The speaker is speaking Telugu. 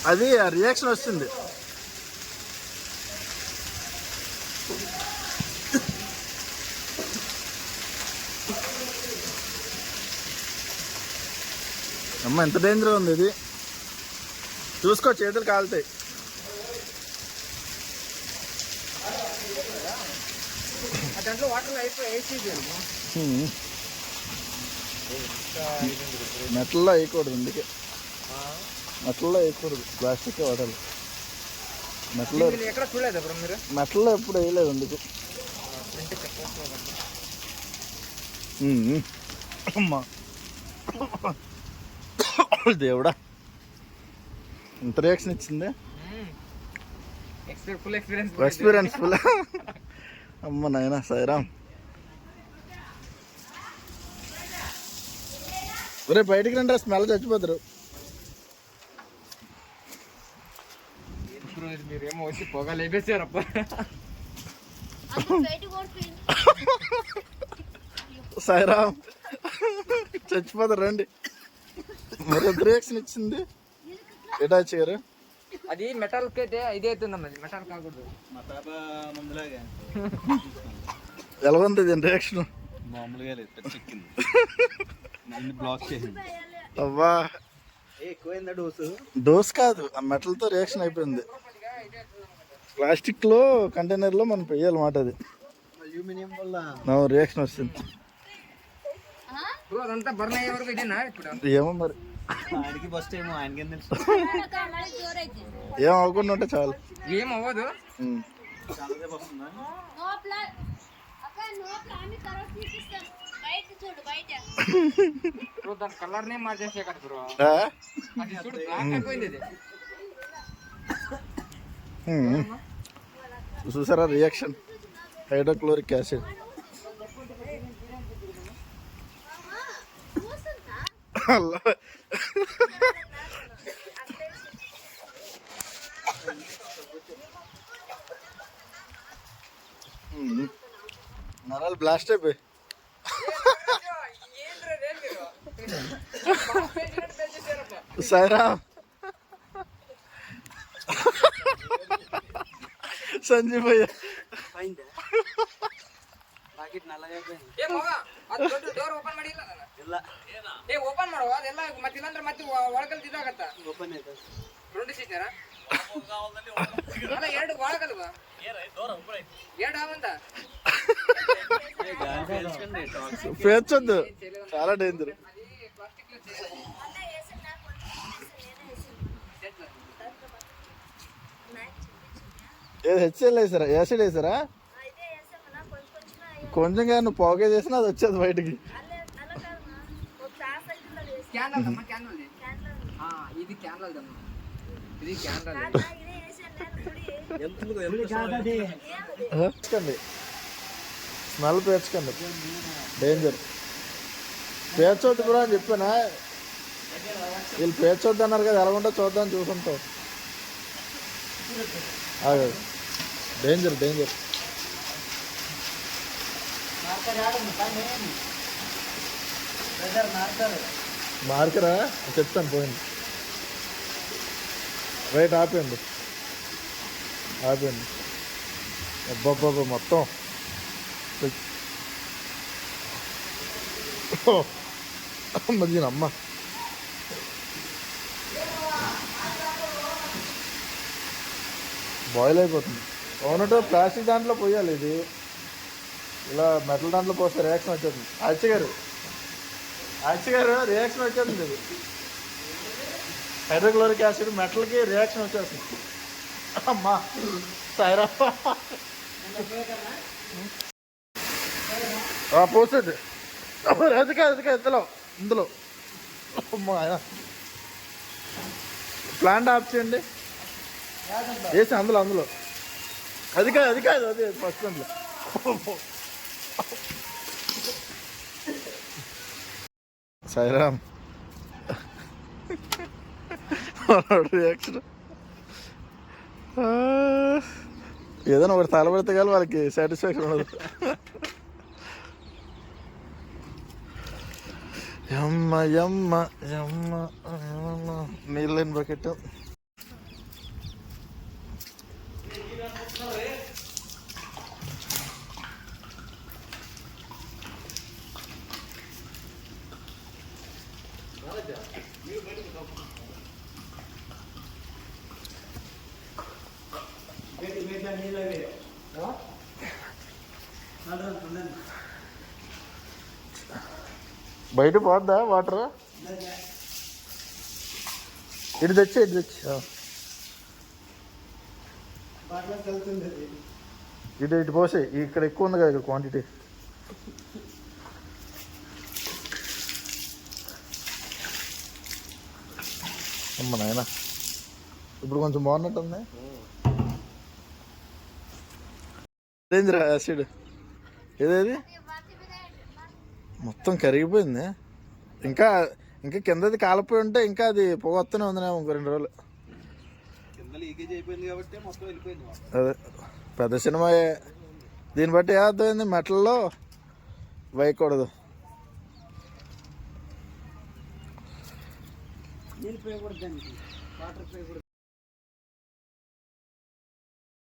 అది రియాక్షన్ వస్తుంది. అమ్మ ఎంత డేంజర్ ఉంది ఇది, చూసుకో చేతులు కాలుతాయి. మెట్లలో వేయకూడదు, అందుకే మెట్లలో వేయకూడదు, ప్లాస్టిక్ వాడాలి. మెట్లలో ఎక్కడ చూడలేదు మీరు? మెట్లలో ఎప్పుడు వేయలేదు అందుకు. అమ్మా దేవుడా, ఎంత రియాక్షన్ ఇచ్చింది. Experience full. అమ్మ నాయనా సాయిరామ్. ఒరే బయటికి రండి, స్మెల్ చచ్చిపోతారు. మీరేమో వచ్చి పొగ లేపేశారప్ప. సాయిరామ్ చచ్చిపోతారు రండి. మరి ఎంత రియాక్షన్ ఇచ్చింది ఎటాచ్ గారు. అది మెటల్ అయితే ఇది అవుతుందమ్మా, మెటల్ కాకూడదు. ఎలా ఉంది రియాక్షన్? మామూలుగా లేదు, బ్లాక్ చేసింది. అవ్వా ఎక్కువైందా డోసు? డోస్ కాదు, ఆ మెటల్తో రియాక్షన్ అయిపోయింది. ప్లాస్టిక్ లో కంటైనర్ లో మనం పెయ్యాలన్నమాట. అది అల్యూమినియం వల్ల రియాక్షన్ వస్తుంది. ఏమో మరి ఆయనకి ఫస్ట్ ఏమో, ఆయనకేం తెలుసు. ఏం అవ్వకుండా ఉంటే చాలు. ఏం అవ్వదు. కలర్ నే మార్చేసే కదా బ్రో. చూసారా రియాక్షన్? Hydrochloric acid. నరాలు బ్లాస్ట్ అయిపోయి. సాయిరామ్ సంజీవ్ భయ్య ಓಪನ್ ಮಾಡುವ ಅದೆಲ್ಲ ಮತ್ತೆ ಇಲ್ಲಾಂದ್ರೆ ಮತ್ತೆ ಒಳಗಲ್ ಇದಾಗತ್ತ. రెండు ಸೀಟರ ಅಲ್ಲ, ಎರಡು ಒಳಗಲ್ವಾ, ಎರಡು ಅವಂತ పేర్చొద్దు, చాలా డేంజర్. ఏది హెచ్ఎల్ వేసారా, యాసిడ్ వేసారా? కొంచెంగా నువ్వు పోగే చేసినా అది వచ్చేది బయటికి. ఇది క్యాన్వల్ దమ్మ, ఇది క్యాన్వల్. పేర్చకండి, స్మెల్ పేర్చకండి, డేంజర్. పేర్చొద్దు కూడా అని చెప్పానా? వీళ్ళు పేర్చొద్దు అన్నారు కదా, ఎలా ఉంటో చూద్దాం చూసుంటావు. Danger danger. మార్కరా చెప్తాను, పోయింది. రైట్ ఆపేయండి, ఆపేయండి. అబ్బాబ్బా మొత్తం అమ్మ అమ్మ. బాయిల్ అయిపోతుంది. అవునట్టు ప్లాస్టిక్ దాంట్లో పోయాలి, ఇది ఇలా మెటల్ దాంట్లో పోస్తే రియాక్షన్ వచ్చేస్తుంది. ఆచిగారు రియాక్షన్ వచ్చేస్తుంది. ఇది హైడ్రోక్లోరిక్ యాసిడ్ మెటల్కి రియాక్షన్ వచ్చేస్తుంది. అమ్మా సాయిరా పోసేది. అది కాదు ఇందులో. అమ్మా ప్లాంట్ ఆఫ్ చేయండి, వేసి అందులో అది కాదు అది ఫస్ట్ అందులో. సాయిరామ్ రియాక్షన్. ఏదైనా ఒకటి తలబడితే కానీ వాళ్ళకి సాటిస్ఫాక్షన్ ఉండదు. యమ్మ యమ్మ యమ్మ నీళ్ళని బకెట్. బయట పోద్దా వాటర్? ఇటు తెచ్చి ఇటు పోసే. ఇక్కడ ఎక్కువ ఉంది కదా ఇక్కడ క్వాంటిటీ. అమ్మ నాయన ఇప్పుడు కొంచెం బాగున్నట్టుంది. ఏందిరా యాసిడ్ ఏదేది మొత్తం కరిగిపోయింది. ఇంకా ఇంకా కిందది కాలిపోయి ఉంటే ఇంకా అది పొగొత్తనే ఉందినేమో ఇంకో 2 రోజులు. కింద లీకేజ్ అయిపోయింది కాబట్టి మొత్తం వెళ్ళిపోయింది. అదే పెద్ద సినిమా. దీన్ని బట్టి ఏమర్థమైంది, మెటల్లో వేయకూడదు. నీళ్ళు పోయకూడదు, వాటర్ పోయకూడదు.